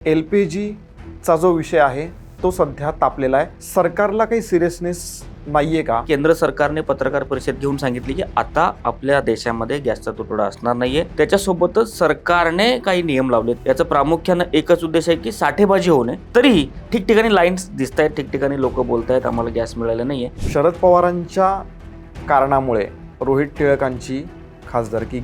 LPGचा जो विषय आहे तो सध्या तापलेला आहे. सरकारला काही सिरियसनेस नाहीये का? केंद्र सरकारने पत्रकार परिषद घेऊन सांगितली की आता आपल्या देशामध्ये गॅसचा तुटवडा असणार नाहीये. त्याच्यासोबतच सरकारने काही नियम लावलेत. याचं प्रामुख्यानं एकच उद्देश आहे की साठेबाजी होऊ नये. तरीही ठिकठिकाणी लाईन्स दिसत आहेत, ठिकठिकाणी लोक बोलतायत आम्हाला गॅस मिळाला नाहीये. शरद पवारांच्या कारणामुळे रोहित टिळकांची खासदारकी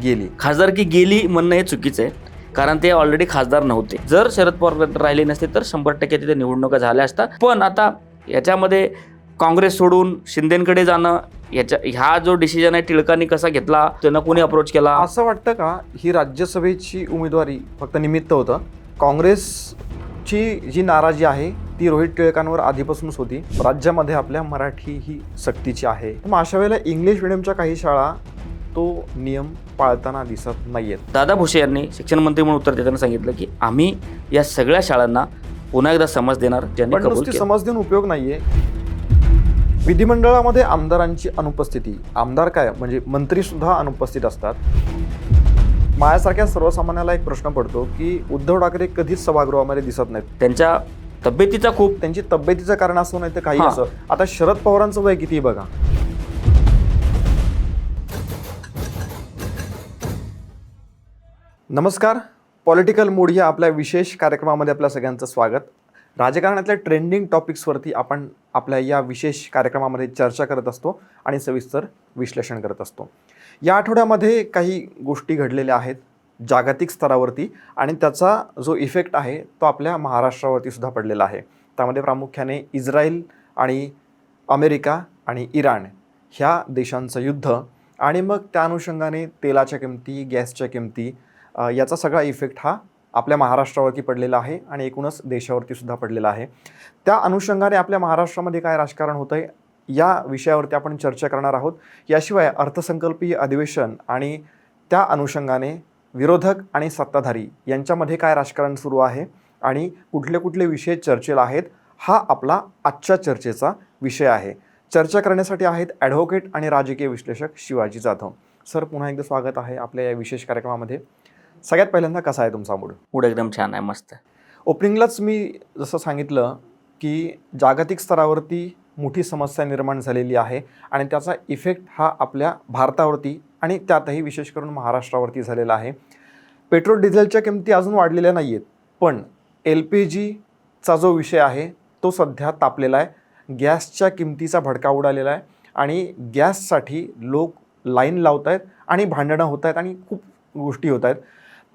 गेली म्हणणं हे चुकीचं आहे, कारण ते ऑलरेडी खासदार नव्हते. जर शरद पवार राहिले नसते तर 100% तिथे निवडणुका झाल्या असतात. पण आता याच्यामध्ये काँग्रेस सोडून शिंदेकडे जाणं, ह्या जो डिसिजन आहे टिळकांनी कसा घेतला, त्यांना कोणी अप्रोच केला, असं वाटतं का ही राज्यसभेची उमेदवारी फक्त निमित्त होतं? काँग्रेसची जी नाराजी आहे ती रोहित टिळकांवर आधीपासूनच होती. राज्यामध्ये आपल्या मराठी ही सक्तीची आहे. मग अशा वेळेला इंग्लिश मिडियमच्या काही शाळा तो नियम पाळताना दिसत नाहीयेत. दादा भुसे यांनी शिक्षण मंत्री म्हणून उत्तर देताना सांगितलं की आम्ही या सगळ्या शाळांना पुन्हा एकदा समज देणार, ज्यांनी पण कबूल नुसती केलं. समज देऊन उपयोग नाहीये. विधिमंडळामध्ये आमदारांची अनुपस्थिती, आमदार काय म्हणजे मंत्री सुद्धा अनुपस्थित असतात. माझ्यासारख्या सर्वसामान्याला एक प्रश्न पडतो की उद्धव ठाकरे कधीच सभागृहामध्ये दिसत नाहीत. त्यांच्या तब्येतीचा खूप त्यांची तब्येतीचं कारण असं नाही तर काही हां. असं. आता शरद पवारांचं वय किती बघा. नमस्कार, पॉलिटिकल मूड या आपल्या विशेष कार्यक्रमामध्ये आपल्या सगळ्यांचं स्वागत. राजकारणातल्या ट्रेंडिंग टॉपिक्सवरती आपण आपल्या या विशेष कार्यक्रमामध्ये चर्चा करत असतो आणि सविस्तर विश्लेषण करत असतो. या आठवड्यामध्ये काही गोष्टी घडलेल्या आहेत जागतिक स्तरावरती आणि त्याचा जो इफेक्ट आहे तो आपल्या महाराष्ट्रावरती सुद्धा पडलेला आहे. त्यामध्ये प्रामुख्याने इस्रायल आणि अमेरिका आणि इराण ह्या देशांचं युद्ध आणि मग त्या अनुषंगाने तेलाच्या किमती, गॅसच्या किमती, याचा सगळा इफेक्ट हा आपल्या महाराष्ट्रावरती पडलेला आहे आणि एकूणच देशावरती सुद्धा पडलेला आहे. त्या अनुषंगाने आपल्या महाराष्ट्रामध्ये काय राजकारण होतं आहे या विषयावरती आपण चर्चा करणार आहोत. याशिवाय अर्थसंकल्पीय अधिवेशन आणि त्या अनुषंगाने विरोधक आणि सत्ताधारी यांच्यामध्ये काय राजकारण सुरू आहे आणि कुठले कुठले विषय चर्चेला आहेत, हा आपला आजच्या चर्चेचा विषय आहे. चर्चा करण्यासाठी आहेत ॲडव्होकेट आणि राजकीय विश्लेषक शिवाजी जाधव. सर, पुन्हा एकदा स्वागत आहे आपल्या या विशेष कार्यक्रमामध्ये. सगळ्यात पहिल्यांदा कसा आहे तुमचा मूड एकदम छान आहे, मस्त आहे. ओपनिंगलाच मी जसं सांगितलं की जागतिक स्तरावरती मोठी समस्या निर्माण झालेली आहे आणि त्याचा इफेक्ट हा आपल्या भारतावरती आणि त्यातही विशेष करून महाराष्ट्रावरती झालेला आहे. पेट्रोल डिझेलच्या किमती अजून वाढलेल्या नाही आहेत, पण LPGचा जो विषय आहे तो सध्या तापलेला आहे. गॅसच्या किमतीचा भडका उडालेला आहे आणि गॅससाठी लोक लाईन लावत आहेत आणि भांडणं होत आहेत आणि खूप गोष्टी होत आहेत.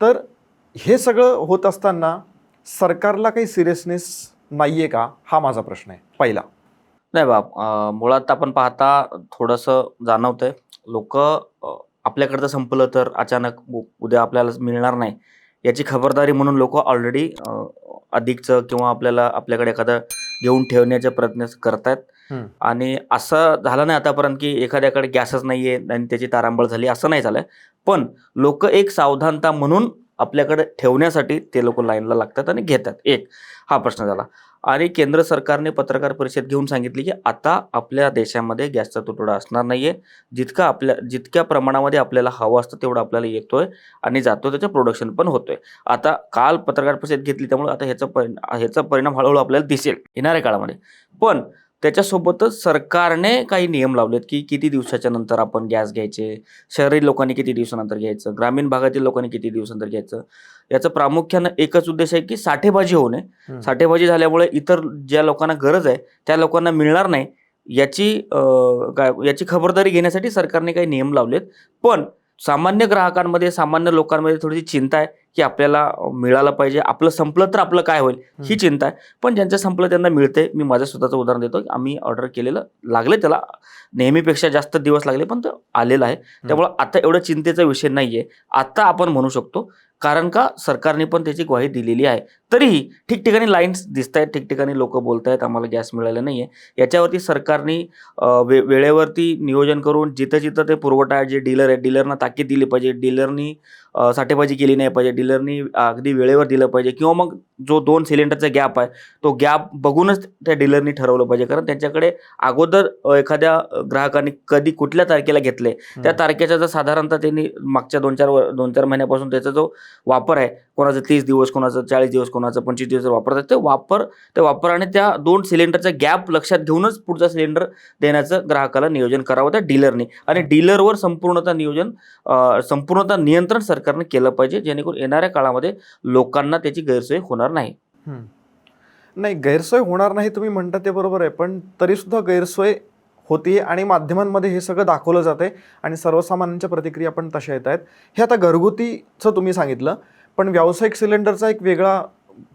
तर हे सगळं होत असताना सरकारला काही सिरियसनेस नाही आहे का, हा माझा प्रश्न आहे पहिला. नाही बाब, मुळात आपण पाहता थोडंसं जाणवतंय, लोक आपल्याकडचं संपलं तर अचानक उद्या आपल्याला मिळणार नाही याची खबरदारी म्हणून लोक ऑलरेडी अधिकचं किंवा आपल्याकडे एखादं घेऊन ठेवण्याचे प्रयत्न करतायत. आणि असं झालं नाही आतापर्यंत की एखाद्याकडे गॅसच नाहीये आणि त्याची तारांबळ झाली, असं नाही झालंय. पण लोक एक सावधानता म्हणून आपल्याकडे ठेवण्यासाठी ते लोक लाईनला लागतात आणि घेतात. एक हा प्रश्न झाला. आणि केंद्र सरकारने पत्रकार परिषद घेऊन सांगितली की आता आपल्या देशामध्ये गॅसचा तुटवडा असणार नाहीये. जितक्या प्रमाणामध्ये आपल्याला हवं असतं तेवढं आपल्याला येतोय आणि जातो, त्याचं प्रोडक्शन पण होतोय. आता काल पत्रकार परिषद घेतली त्यामुळे आता ह्याचा परिणाम हळूहळू आपल्याला दिसेल येणाऱ्या काळामध्ये. पण त्याच्यासोबतच सरकारने काही नियम लावलेत की किती दिवसाच्या नंतर आपण गॅस घ्यायचे, शहरी लोकांनी किती दिवसानंतर घ्यायचं, ग्रामीण भागातील लोकांनी किती दिवसानंतर घ्यायचं. याचं प्रामुख्यानं एकच उद्देश आहे की साठेबाजी होऊ नये. साठेबाजी झाल्यामुळे इतर ज्या लोकांना गरज आहे त्या लोकांना मिळणार नाही याची खबरदारी घेण्यासाठी सरकारने काही नियम लावलेत. पण सामान्य ग्राहकांमध्ये, सामान्य लोकांमध्ये थोडीशी चिंता आहे की आपल्याला मिळालं पाहिजे, आपलं संपलं तर आपलं काय होईल ही चिंता आहे. पण ज्यांचं संपलं त्यांना मिळते. मी माझं स्वतःचं उदाहरण देतो. आम्ही ऑर्डर केलेलं, लागले त्याला नेहमीपेक्षा जास्त दिवस लागले पण तो आलेला आहे. त्यामुळं आता एवढं चिंतेचा विषय नाहीये आता आपण म्हणू शकतो, कारण का सरकारने पण त्याची ग्वाही दिलेली आहे. तरीही ठिकठिकाणी लाईन्स दिसत आहेत, ठिकठिकाणी लोक बोलत आहेत आम्हाला गॅस मिळाला नाहीये. याच्यावरती सरकारने वेळेवरती नियोजन करून जिथं जिथं ते पुरवठा जे डीलर आहे, डीलरना ताकीद दिली पाहिजे. डीलरनी साठेबाजी केली नाही पाहिजे, डीलरनी अगदी वेळेवर दिलं पाहिजे, किंवा मग जो 2 सिलेंडरचा गॅप आहे तो गॅप बघूनच त्या डीलरनी ठरवलं पाहिजे. कारण त्यांच्याकडे अगोदर एखाद्या ग्राहकांनी कधी कुठल्या तारखेला घेतले त्या तारखेचा जर साधारणतः त्यांनी मागच्या 2-4 महिन्यापासून त्याचा जो वापर आहे, कोणाचं 30 दिवस, कोणाचं 40 दिवस, कोणाचं 25 दिवस वापरतात, ते वापर आणि त्या 2 सिलेंडरचा गॅप लक्षात घेऊनच पुढचा सिलेंडर देण्याचं ग्राहकाला नियोजन करावं त्या डीलरनी. आणि डीलरवर संपूर्णतः नियंत्रण सरकारने केलं पाहिजे, जेणेकरून येणाऱ्या काळामध्ये लोकांना त्याची गैरसोय होणार नाही. नाही, गैरसोय होणार नाही तुम्ही म्हणता ते बरोबर आहे, पण तरी सुद्धा गैरसोय होती आणि माध्यमांमध्ये हे सगळं दाखवलं जाते आणि सर्वसामान्यांच्या प्रतिक्रिया पण तशा येत आहेत. हे आता घरगुतीचं तुम्ही सांगितलं, पण व्यावसायिक सिलेंडरचा एक वेगळा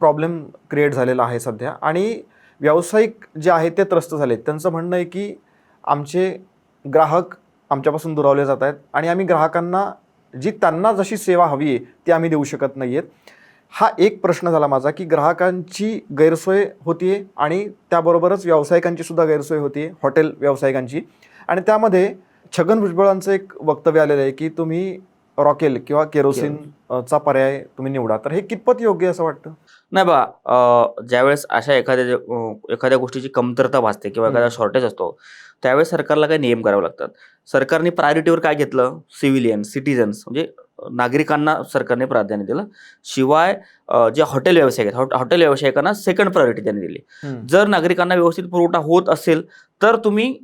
प्रॉब्लेम क्रिएट झालेला आहे सध्या. आणि व्यावसायिक जे आहेत ते त्रस्त झालेत. त्यांचं म्हणणं आहे की आमचे ग्राहक आमच्यापासून दुरावले जात आहेत आणि आम्ही ग्राहकांना त्यांना जशी सेवा हवी आहे ती आम्ही देऊ शकत नाही आहेत. हा एक प्रश्न झाला माझा की ग्राहकांची गैरसोय होतीये आणि त्याबरोबरच व्यावसायिकांची सुद्धा गैरसोय होतीये, हॉटेल व्यावसायिकांची. आणि त्यामध्ये छगन भुजबळांचं एक वक्तव्य आलेलं आहे की तुम्ही रॉकेल किंवा केरोसिनचा पर्याय तुम्ही निवडा. तर हे कितपत योग्य असं वाटतं? नाही बा, ज्यावेळेस अशा एखाद्या गोष्टीची कमतरता भासते किंवा एखादा शॉर्टेज असतो, त्यावेळेस सरकारला काही नियम करावे लागतात. सरकारने प्रायोरिटीवर काय घेतलं? सिव्हिलियन, सिटीजन्स म्हणजे नागरिकांना सरकारने प्राधान्य दिलं. शिवाय जे हॉटेल व्यावसायिक आहेत, हॉटेल व्यावसायिकांना सेकंड प्रायोरिटी त्यांनी दिली. जर नागरिकांना व्यवस्थित पुरवठा होत असेल तर तुम्ही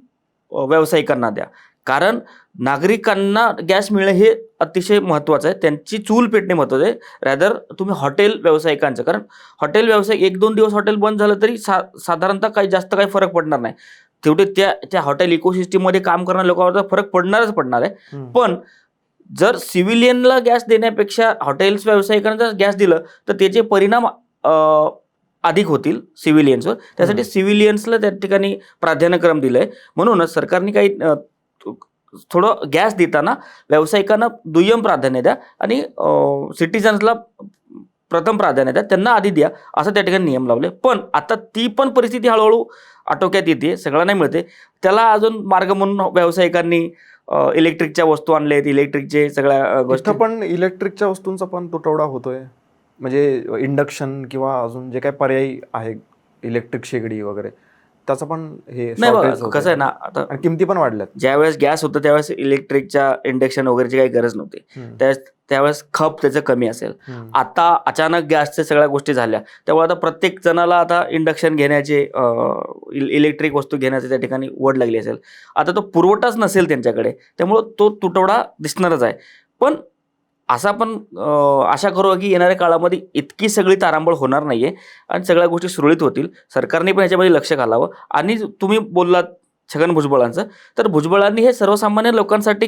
व्यावसायिकांना द्या. कारण नागरिकांना गॅस मिळणे हे अतिशय महत्त्वाचं आहे, त्यांची चूल पेटणे महत्त्वाचं आहे, रॅदर तुम्ही हॉटेल व्यावसायिकांचं. कारण हॉटेल व्यावसायिक 1-2 दिवस हॉटेल बंद झालं तरी साधारणतः जास्त काही फरक पडणार नाही. तेवढे त्या हॉटेल इकोसिस्टीममध्ये काम करणाऱ्या लोकांवर फरक पडणार आहे. पण जर सिव्हिलियनला गॅस देण्यापेक्षा हॉटेल्स व्यावसायिकांना जर गॅस दिलं तर त्याचे परिणाम अधिक होतील सिव्हिलियन्सवर. त्यासाठी सिव्हिलियन्सला त्या ठिकाणी प्राधान्यक्रम दिलंय. म्हणूनच सरकारने काही थोडं गॅस देताना व्यावसायिकांना दुय्यम प्राधान्य द्या आणि सिटीजन्सला प्रथम प्राधान्य द्या, त्यांना आधी द्या, असं त्या ठिकाणी नियम लावले. पण आता ती पण परिस्थिती हळूहळू आटोक्यात येते, सगळ्यांना मिळते. त्याला अजून मार्ग म्हणून व्यावसायिकांनी इलेक्ट्रिकच्या वस्तू आणलेत, इलेक्ट्रिकचे सगळ्या गोष्टी. पण इलेक्ट्रिकच्या वस्तूंचा पण तुटवडा होतोय, म्हणजे इंडक्शन किंवा अजून जे काही पर्यायी आहे इलेक्ट्रिक शेगडी वगैरे, त्याचं पण हे नाही. कसं आहे ना, आता किमती पण वाढल्यात. ज्यावेळेस गॅस होतं त्यावेळेस इलेक्ट्रिकच्या इंडक्शन वगैरेची काही गरज नव्हती, त्यावेळेस खप त्याचं कमी असेल. आता अचानक गॅसच्या सगळ्या गोष्टी झाल्या, त्यामुळे आता प्रत्येक जणाला आता इंडक्शन घेण्याचे, इलेक्ट्रिक वस्तू घेण्याचे त्या ठिकाणी ओढ लागली असेल. आता तो पुरवठाच नसेल त्यांच्याकडे, त्यामुळं तो तुटवडा दिसणारच आहे. पण असा पण आशा करू की येणाऱ्या काळामध्ये इतकी सगळी तारांबळ होणार नाहीये आणि सगळ्या गोष्टी सुरळीत होतील. सरकारने पण याच्यामध्ये लक्ष घालावं. आणि तुम्ही बोललात छगन भुजबळांचं, तर भुजबळांनी हे सर्वसामान्य लोकांसाठी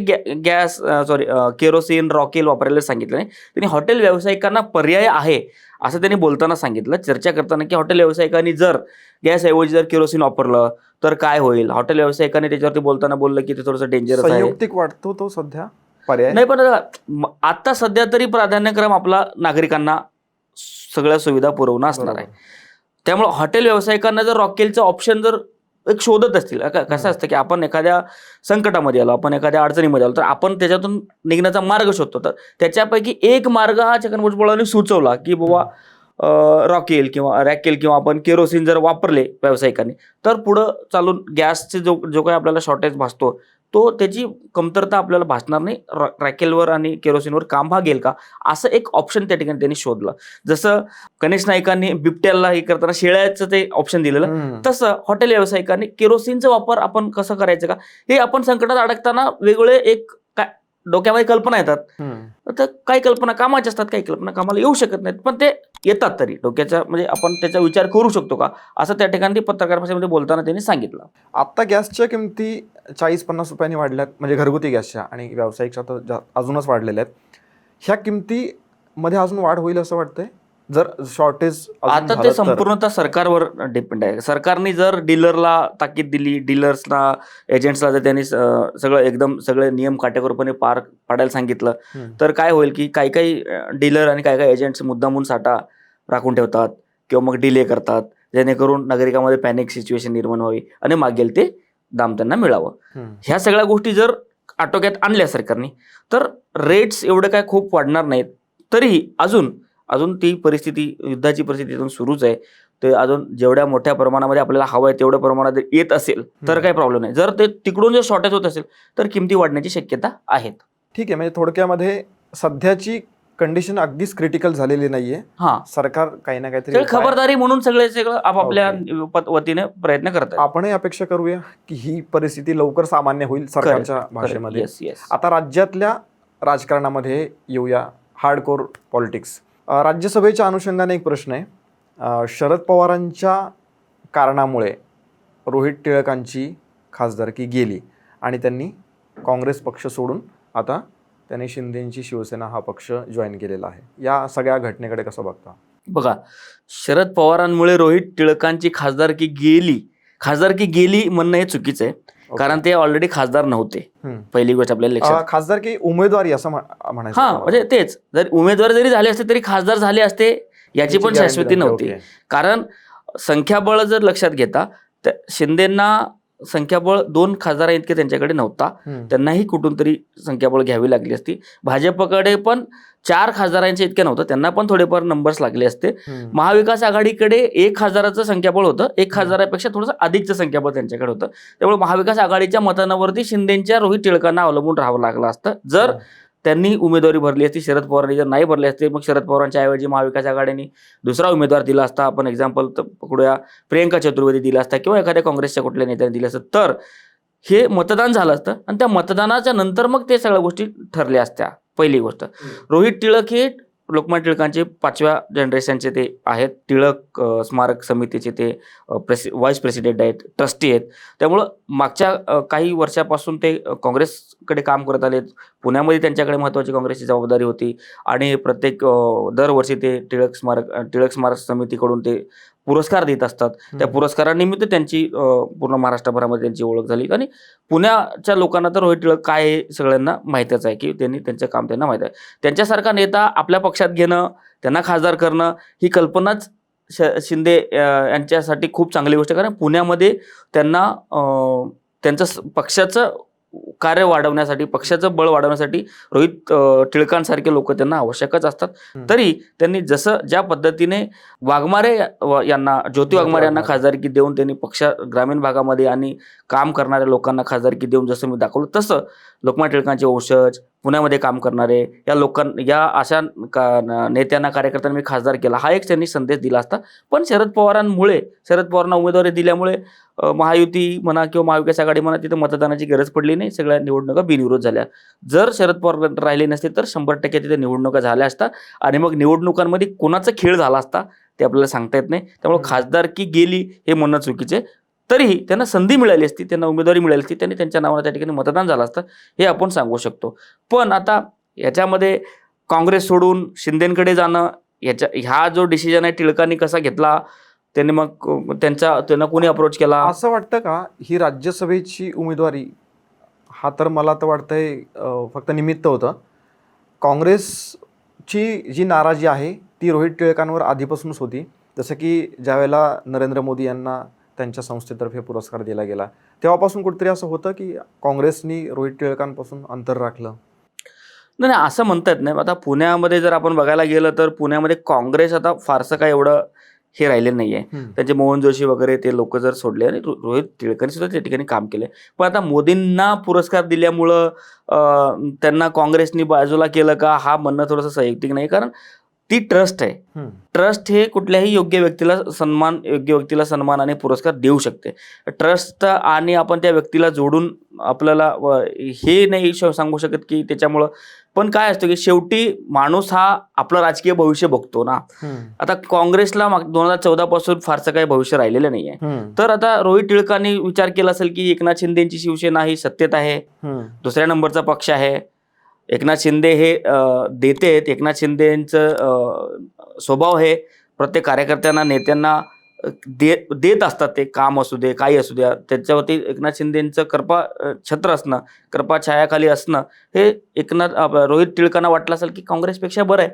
केरोसिन, रॉकेल वापरायला सांगितलं नाही. त्यांनी हॉटेल व्यावसायिकांना पर्याय आहे असं त्यांनी बोलताना सांगितलं, चर्चा करताना, की हॉटेल व्यावसायिकांनी जर गॅसऐवजी जर केरोसिन वापरलं तर काय होईल. हॉटेल व्यावसायिकांनी त्याच्यावरती बोलताना बोललं की ते थोडंसं डेंजरस आहे. संयुक्तिक वाटतो तो सध्या पर्याय नाही, पण आता सध्या तरी प्राधान्यक्रम आपला नागरिकांना सगळ्या सुविधा पुरवणं असणार आहे. त्यामुळे हॉटेल व्यावसायिकांना जर रॉकेलचं ऑप्शन जर एक शोधत असतील, कसं असतं की आपण एखाद्या संकटामध्ये आलो, आपण एखाद्या अडचणीमध्ये आलो, तर आपण त्याच्यातून निघण्याचा मार्ग शोधतो. तर त्याच्यापैकी एक मार्ग हा छगन भुजबळांनी सुचवला की बाबा रॉकेल किंवा आपण केरोसिन जर वापरले व्यावसायिकांनी, तर पुढं चालून गॅसचे जो काही आपल्याला शॉर्टेज भासतो तो त्याची कमतरता आपल्याला भासणार नाही. रॉकेलवर आणि केरोसिनवर काम भागेल का, असं एक ऑप्शन त्या ठिकाणी त्यांनी शोधलं. जसं गणेश नाईकांनी बिबट्याला हे करताना शेळ्याचं ते ऑप्शन दिलेलं, तसं हॉटेल व्यावसायिकांनी केरोसिनचा वापर आपण कसं करायचं का, हे आपण संकटात अडकताना वेगवेगळे एक डोक्यामध्ये कल्पना येतात. तर काही कल्पना कामाच्या असतात, काही कल्पना कामाला येऊ शकत नाहीत, पण ते येतात तरी डोक्याच्या, म्हणजे आपण त्याचा विचार करू शकतो का, असं त्या ठिकाणी पत्रकार परिषदेमध्ये बोलताना त्यांनी सांगितलं. आता गॅसच्या किमती 40-50 रुपयांनी वाढल्यात, म्हणजे घरगुती गॅसच्या, आणि व्यावसायिकच्या तर अजूनच वाढलेल्या आहेत. ह्या किमतीमध्ये अजून वाढ होईल असं वाटतंय जर शॉर्टेज? आता ते संपूर्णतः सरकारवर डिपेंड आहे. सरकारने जर डीलरला ताकीद दिली, डीलर्सला, एजंट्सला जर त्यांनी सगळे नियम काटेकोरपणे पार पाडायला सांगितलं, तर काय होईल की काही डीलर आणि काही एजंट्स मुद्दामून साठा राखून ठेवतात किंवा मग डिले करतात, जेणेकरून नागरिकांमध्ये पॅनिक सिच्युएशन निर्माण व्हावी आणि मागेल ते दाम त्यांना मिळावं. ह्या सगळ्या गोष्टी जर आटोक्यात आणल्या सरकारने, तर रेट्स एवढे काय खूप वाढणार नाहीत. तरीही अजून ती परिस्थिती, युद्धाची परिस्थिती अजून सुरूच आहे. ते अजून जेवढ्या मोठ्या प्रमाणामध्ये आपल्याला हवं आहे तेवढ्या प्रमाणात जर येत असेल तर काही प्रॉब्लेम नाही. जर ते तिकडून जर शॉर्टेज होत असेल तर किमती वाढण्याची शक्यता आहेत. ठीक आहे, म्हणजे थोडक्यामध्ये सध्याची कंडिशन अगदीच क्रिटिकल झालेली नाहीये. हा, सरकार काही ना काहीतरी सगळं उपाय- खबरदारी म्हणून सगळं आपापल्या वतीने प्रयत्न करत आहेत. आपणही अपेक्षा करूया की ही परिस्थिती लवकर सामान्य होईल सरकारच्या भाषेमध्ये. Yes yes. आता राज्यातल्या राजकारणामध्ये येऊया, हार्डकोर पॉलिटिक्स. राज्यसभेच्या अनुषंगाने एक प्रश्न आहे. शरद पवारांच्या कारणामुळे रोहित टिळकांची खासदारकी गेली आणि त्यांनी काँग्रेस पक्ष सोडून आता त्यांनी शिंदेची शिवसेना हा पक्ष जॉईन केलेला आहे. या सगळ्या घटनेकडे कसं बघता? बघा, शरद पवारांमुळे रोहित टिळकांची खासदारकी गेली म्हणणं हे चुकीचं आहे. कारण ते ऑलरेडी खासदार नव्हते. पहिली गोष्ट आपल्याला लक्षात. खासदारकी उमेदवारी असं म्हणायचं हा, तुम्हाला? म्हणजे तेच, जर उमेदवार जरी झाले असते तरी खासदार झाले असते याची पण शाश्वती नव्हती. कारण संख्याबळ जर लक्षात घेता तर शिंदेंना संख्याबळ 2 खासदार इतके त्यांच्याकडे नव्हता. त्यांनाही कुठून तरी संख्याबळ घ्यावी लागली असती. भाजपकडे पण 4 खासदारांचे इतके नव्हतं, त्यांना पण थोडेफार नंबर्स लागले असते. महाविकास आघाडीकडे 1 खासदाराचं संख्याबळ होतं, 1 खासदारापेक्षा थोडंसं अधिकचं संख्याबळ त्यांच्याकडे होतं. त्यामुळे महाविकास आघाडीच्या मतांवरती शिंदेच्या रोहित टिळकांना अवलंबून राहावं लागलं असतं. जर त्यांनी उमेदवारी भरली असती, शरद पवारांनी जर नाही भरली असते, मग शरद पवारांच्या ऐवजी महाविकास आघाडीने दुसरा उमेदवार दिला असता. आपण एक्झाम्पल पकडूया, प्रियंका चतुर्वेदी दिला असता किंवा एखाद्या काँग्रेसच्या कुठल्या नेत्याने दिलं असतं, तर हे मतदान झालं असतं आणि त्या मतदानाच्या नंतर मग ते सगळ्या गोष्टी ठरल्या असत्या. पहिली गोष्ट, रोहित टिळक हे लोकमान्य टिळकांचे 5व्या जनरेशनचे ते आहेत. टिळक स्मारक समितीचे ते व्हाईस प्रेसिडेंट आहेत, ट्रस्टी आहेत. त्यामुळं मागच्या काही वर्षापासून ते काँग्रेसकडे काम करत आलेत. पुण्यामध्ये त्यांच्याकडे महत्त्वाची काँग्रेसची जबाबदारी होती आणि प्रत्येक दरवर्षी ते टिळक स्मारक समितीकडून ते पुरस्कार देत असतात. त्या पुरस्कारानिमित्त त्यांची पूर्ण महाराष्ट्रभरामध्ये त्यांची ओळख झाली. आणि पुण्याच्या लोकांना तर रोहित टिळक काय हे सगळ्यांना माहीतच आहे की त्यांचं काम त्यांना माहीत आहे. त्यांच्यासारखा नेता आपल्या पक्षात घेणं, त्यांना खासदार करणं ही कल्पनाच शिंदे यांच्यासाठी खूप चांगली गोष्ट आहे. कारण पुण्यामध्ये त्यांना त्यांचं पक्षाचं कार्य वाढवण्यासाठी, पक्षाचं बळ वाढवण्यासाठी रोहित टिळकांसारखे लोक त्यांना आवश्यकच असतात. तरी त्यांनी ज्या पद्धतीने ज्योती वाघमारे यांना खासदारकी देऊन त्यांनी ग्रामीण भागामध्ये आणि काम करणाऱ्या लोकांना खासदारकी देऊन जसं मी दाखवलं, तसं लोकमान्य टिळकांचे वंशज, पुण्यामध्ये काम करणारे या अशा नेत्यांना, कार्यकर्त्यांना मी खासदार केला, हा एक त्यांनी संदेश दिला असता. पण शरद पवारांना उमेदवारी दिल्यामुळे महायुती म्हणा किंवा महाविकास आघाडी म्हणा, तिथे मतदानाची गरज पडली नाही. सगळ्या निवडणुका बिनविरोध झाल्या. जर शरद पवार राहिले नसते तर 100% तिथे निवडणुका झाल्या असता आणि मग निवडणुकांमध्ये कोणाचा खेळ झाला असता ते आपल्याला सांगता येत नाही. त्यामुळे खासदारकी गेली हे म्हणणं चुकीचे. तरीही त्यांना संधी मिळाली असती, त्यांना उमेदवारी मिळाली असती, त्यांनी त्यांच्या नावाने त्या ठिकाणी मतदान झालं असतं, हे आपण सांगू शकतो. पण आता याच्यामध्ये काँग्रेस सोडून शिंदेकडे जाणं, ह्या जो डिसिजन आहे टिळकांनी कसा घेतला, त्यांनी मग त्यांना कोणी अप्रोच केला, असं वाटतं का ही राज्यसभेची उमेदवारी हा तर मला तर वाटतंय फक्त निमित्त होतं. काँग्रेसची जी नाराजी आहे ती रोहित टिळकांवर आधीपासूनच होती. जसं की ज्यावेळेला नरेंद्र मोदी यांना त्यांच्या संस्थेतर्फे पुरस्कार दिला गेला, तेव्हापासून कुठेतरी असं होतं की काँग्रेसनी रोहित टिळकांपासून अंतर राखलं. नाही, असं म्हणता येत नाही. आता पुण्यामध्ये जर आपण बघायला गेलं तर पुण्यामध्ये काँग्रेस आता फारसं काय एवढं हे राहिले नाहीये. त्यांचे मोहन जोशी वगैरे ते लोक जर सोडले आणि रोहित टिळकांनी सुद्धा त्या ठिकाणी काम केले. पण आता मोदींना पुरस्कार दिल्यामुळं त्यांना काँग्रेसनी बाजूला केलं का, हा म्हणणं थोडंसं संयुक्तिक नाही. कारण ती ट्रस्ट आहे. ट्रस्ट हे कुठल्याही योग्य व्यक्तीला सन्मान आणि पुरस्कार देऊ शकते. ट्रस्ट आणि आपण त्या व्यक्तीला जोडून आपल्याला हे नाही सांगू शकत की त्याच्यामुळं. पण काय असतं की शेवटी माणूस हा आपलं राजकीय भविष्य बघतो ना. आता काँग्रेसला 2014 पासून फारसं काही भविष्य राहिलेलं नाहीये. तर आता रोहित टिळकांनी विचार केला असेल की एकनाथ शिंदेची शिवसेना ही सत्तेत आहे, दुसऱ्या नंबरचा पक्ष आहे. एकनाथ शिंदे हे देते आहेत. एकनाथ शिंदेचं स्वभाव हे प्रत्येक कार्यकर्त्यांना, नेत्यांना देत असतात. ते काम असू दे, काही असू द्या, त्याच्यावरती एकनाथ शिंदेचं छत्र असणं, कृपा छायाखाली असणं, हे रोहित टिळकांना वाटलं असेल की काँग्रेसपेक्षा बरं आहे.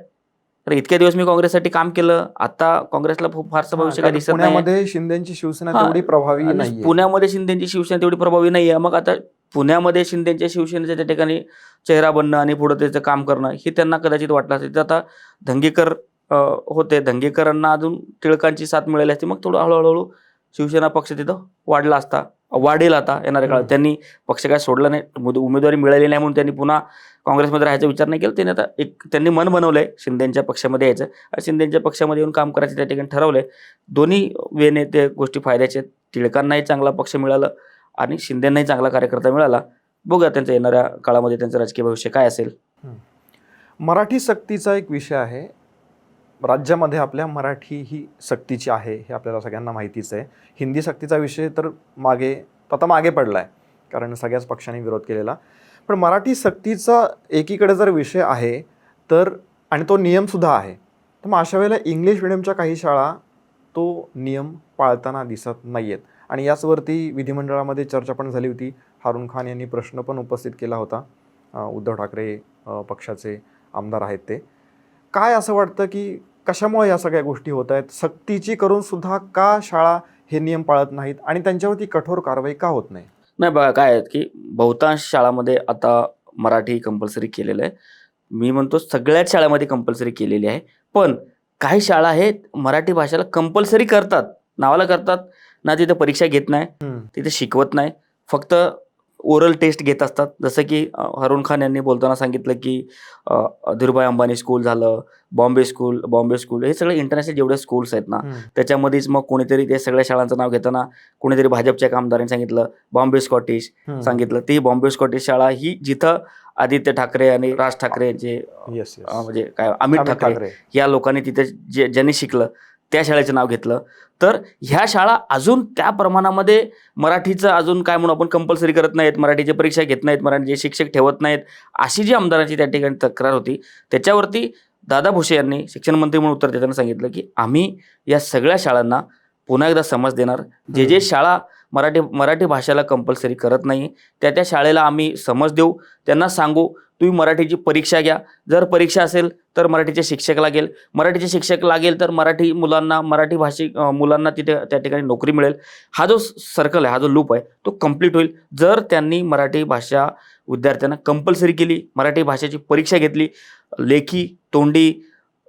तर इतक्या दिवस मी काँग्रेससाठी काम केलं, आता काँग्रेसला फारसं भविष्य काही दिसत नाही. पुण्यामध्ये शिंदेची शिवसेना तेवढी प्रभावी नाही. पुण्यामध्ये शिंदेची शिवसेना तेवढी प्रभावी नाहीये. मग आता पुण्यामध्ये शिंदेच्या शिवसेनेच्या त्या ठिकाणी चेहरा बनणं आणि पुढे त्याचं काम करणं हे त्यांना कदाचित वाटलं असेल. तर आता धंगेकर होते, धंगेकरांना अजून टिळकांची साथ मिळाली असती, मग थोडं हळूहळू शिवसेना पक्ष तिथं वाढला असता, वाढेल आता येणाऱ्या काळात. त्यांनी पक्ष काय सोडला नाही, उमेदवारी मिळाली नाही म्हणून त्यांनी पुन्हा काँग्रेसमध्ये राहायचा विचार नाही केला. त्यांनी आता त्यांनी मन बनवलंय शिंदेच्या पक्षामध्ये यायचं आणि शिंदेच्या पक्षामध्ये येऊन काम करायचं त्या ठिकाणी ठरवलंय. दोन्ही वेने ते गोष्टी फायद्याच्या आहेत. टिळकांनाही चांगला पक्ष मिळाला आणि शिंदेनाही चांगला कार्यकर्ता मिळाला. बघूया त्यांचं येणाऱ्या काळामध्ये त्यांचं राजकीय भविष्य काय असेल. मराठी सक्तीचा एक विषय आहे. राज्यामध्ये आपल्या मराठी ही सक्तीची आहे हे आपल्याला सगळ्यांना माहितीच आहे. हिंदी सक्तीचा विषय तर मागे पडला आहे, कारण सगळ्याच पक्षांनी विरोध केलेला. पण मराठी सक्तीचा एकीकडे जर विषय आहे तर, आणि तो नियमसुद्धा आहे, तर मग अशा वेळेला इंग्लिश मिडियमच्या काही शाळा तो नियम पाळताना दिसत नाही आहेत. आणि याचवरती विधिमंडळामध्ये चर्चा पण झाली होती. हारून खान यांनी प्रश्न पण उपस्थित केला होता. उद्धव ठाकरे पक्षाचे आमदार आहेत ते. काय असं वाटतं की कशामुळे या सगळ्या गोष्टी होत आहेत? सक्तीची करून सुद्धा का शाळा हे नियम पाळत नाहीत आणि त्यांच्यावरती कठोर कारवाई का होत नाही? नाही बघा, काय आहे की बहुतांश शाळामध्ये आता मराठी कंपल्सरी केलेलं आहे. मी म्हणतो सगळ्याच शाळेमध्ये कंपल्सरी केलेली आहे. पण काही शाळा आहेत मराठी भाषेला कंपल्सरी करतात, नावाला करतात ना. तिथे परीक्षा घेत नाही, तिथे शिकवत नाही, फक्त ओरल टेस्ट घेत असतात. जसं की हारून खान यांनी बोलताना सांगितलं की धीरूभाई अंबानी स्कूल झालं, बॉम्बे स्कूल, हे सगळे इंटरनॅशनल जेवढे स्कूल्स आहेत ना, त्याच्यामध्येच मग कोणीतरी ते सगळ्या शाळांचं नाव घेताना कोणीतरी भाजपच्या एक आमदारांनी सांगितलं बॉम्बे स्कॉटिश सांगितलं. ती बॉम्बे स्कॉटिश शाळा ही जिथं आदित्य ठाकरे आणि राज ठाकरे यांचे म्हणजे काय अमित ठाकरे या लोकांनी तिथे ज्यांनी शिकलं त्या शाळेचं नाव घेतलं. तर ह्या शाळा अजून त्या प्रमाणामध्ये मराठीचं अजून काय म्हणून आपण कंपल्सरी करत नाहीत, मराठीची परीक्षा घेत नाहीत, मराठीचे शिक्षक ठेवत नाहीत, अशी जी आमदारांची त्या ठिकाणी तक्रार होती. त्याच्यावरती दादा भुसे यांनी शिक्षण मंत्री म्हणून उत्तर देताना सांगितलं की आम्ही या सगळ्या शाळांना पुन्हा एकदा समज देणार. जे शाळा मराठी भाषेला कंपल्सरी करत नाही त्या शाळेला आम्ही समज देऊ, त्यांना सांगू तुम्ही मराठीची परीक्षा घ्या. जर परीक्षा असेल तर मराठीचे शिक्षक लागेल तर मराठी भाषिक मुलांना तिथे त्या ठिकाणी नोकरी मिळेल. हा जो सर्कल आहे, हा जो लूप आहे तो कंप्लीट होईल जर त्यांनी मराठी भाषा विद्यार्थ्यांना कंपल्सरी केली, मराठी भाषेची परीक्षा घेतली, लेखी तोंडी